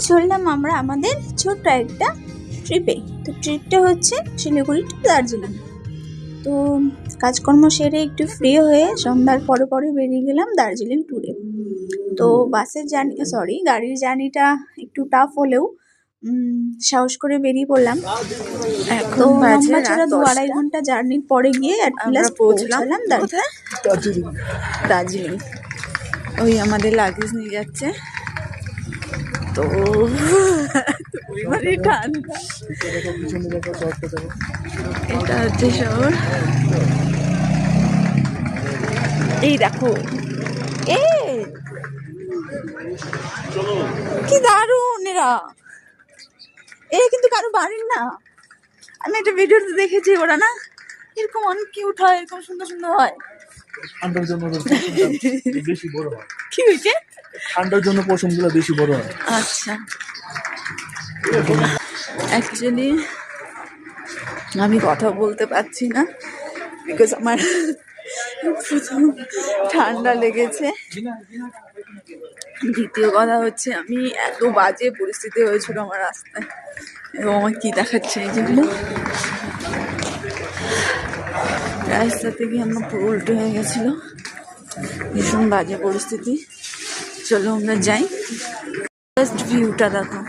চললাম আমরা আমাদের ছোট্ট একটা ট্রিপে। তো ট্রিপটা হচ্ছে শিলিগুড়ি টু দার্জিলিং। তো কাজকর্ম সেরে একটু ফ্রি হয়ে সন্ধ্যার পরে পরে বেরিয়ে গেলাম দার্জিলিং ট্যুরে। তো বাসের জার্নি গাড়ির জার্নিটা একটু টাফ হলেও সাহস করে বেরিয়ে পড়লাম। তো লম্বা ছাড়া 2-2.5 ঘন্টা জার্নির পরে গিয়ে আমরা পৌঁছলাম দার্জিলিং। ওই আমাদের লাগেজ নিয়ে যাচ্ছে। তো ঠান্ডা, এটা হচ্ছে শহর। এই দেখো, কি দারুণ এরা। কিন্তু কারো বাড়ির না, আমি একটা ভিডিওতে দেখেছি, ওরা না এরকম অনেক কিউট হয়, এরকম সুন্দর সুন্দর হয়। ঠান্ডার জন্য বেশি বড় হয়। কি হয়েছে? ঠান্ডার জন্য পশমগুলো বেশি বড় হয়। আচ্ছা, অ্যাকচুয়ালি আমি কথা বলতে পারছি না, বিকজ আমার প্রথম ঠান্ডা লেগেছে। দ্বিতীয় কথা হচ্ছে আমি এত বাজে পরিস্থিতি হয়েছিল আমার রাস্তায়, এবং আমার কি দেখাচ্ছে এই যেগুলো, রাস্তা থেকে আমার পুরো উল্টো হয়ে গেছিল, ভীষণ বাজে পরিস্থিতি। চলো আমরা যাই, জাস্ট ভিউটা দেখো।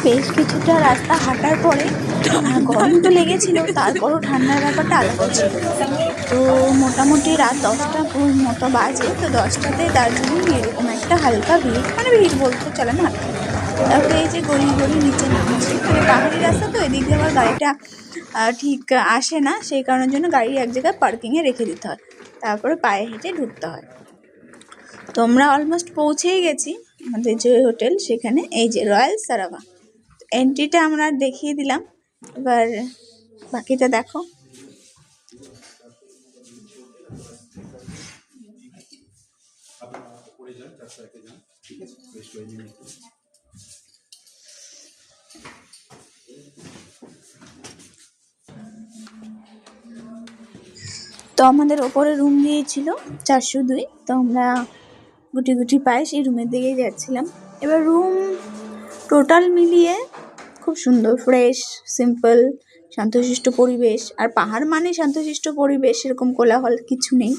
বেশ কিছুটা রাস্তা হাঁটার পরে গরম তো লেগেছিল, তারপরও ঠান্ডার ব্যাপারটা আলাদা ছিল। তো মোটামুটি রাত 10টা মতো বাজে। তো 10টাতে দার্জিলিং এরকম একটা হালকা ভিড়, মানে ভিড় বলতে চলে না, তারপরে এই যে গলি গলি নিচে নামছে, মানে পাহাড়ি রাস্তা তো এদিক দিয়ে আমার গাড়িটা ঠিক আসে না, সেই কারণের জন্য গাড়ি এক জায়গায় পার্কিংয়ে রেখে দিতে হয়, তারপরে পায়ে হেঁটে ঢুকতে হয়। তো আমরা অলমোস্ট পৌঁছেই গেছি আমাদের যে হোটেল, সেখানে এই যে রয়্যাল সারাভা। এন্ট্রিটা আমরা দেখিয়ে দিলাম, এবার বাকিটা দেখো। তো আমাদের ওপরে রুম দিয়েছিল 402। তো আমরা গুটি গুটি পায়ে সেই রুমের দিকেই যাচ্ছিলাম। এবার রুম টোটাল মিলিয়ে খুব সুন্দর, ফ্রেশ, সিম্পল, শান্তশিষ্ট পরিবেশ। আর পাহাড় মানে শান্তশিষ্ট পরিবেশ, এরকম কোলাহল কিছু নেই।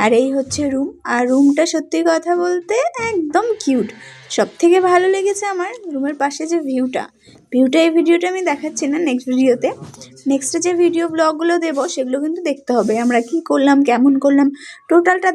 আর এই হচ্ছে রুম। আর রুমটা সত্যি কথা বলতে একদম কিউট। সব থেকে ভালো লেগেছে আমার রুমের পাশে যে ভিউটা এই ভিডিওটা আমি দেখাচ্ছি না, নেক্সট ভিডিওতে। নেক্সটে যে ভিডিও ব্লগগুলো দেবো সেগুলো কিন্তু দেখতে হবে, আমরা কি করলাম, কেমন করলাম, টোটালটা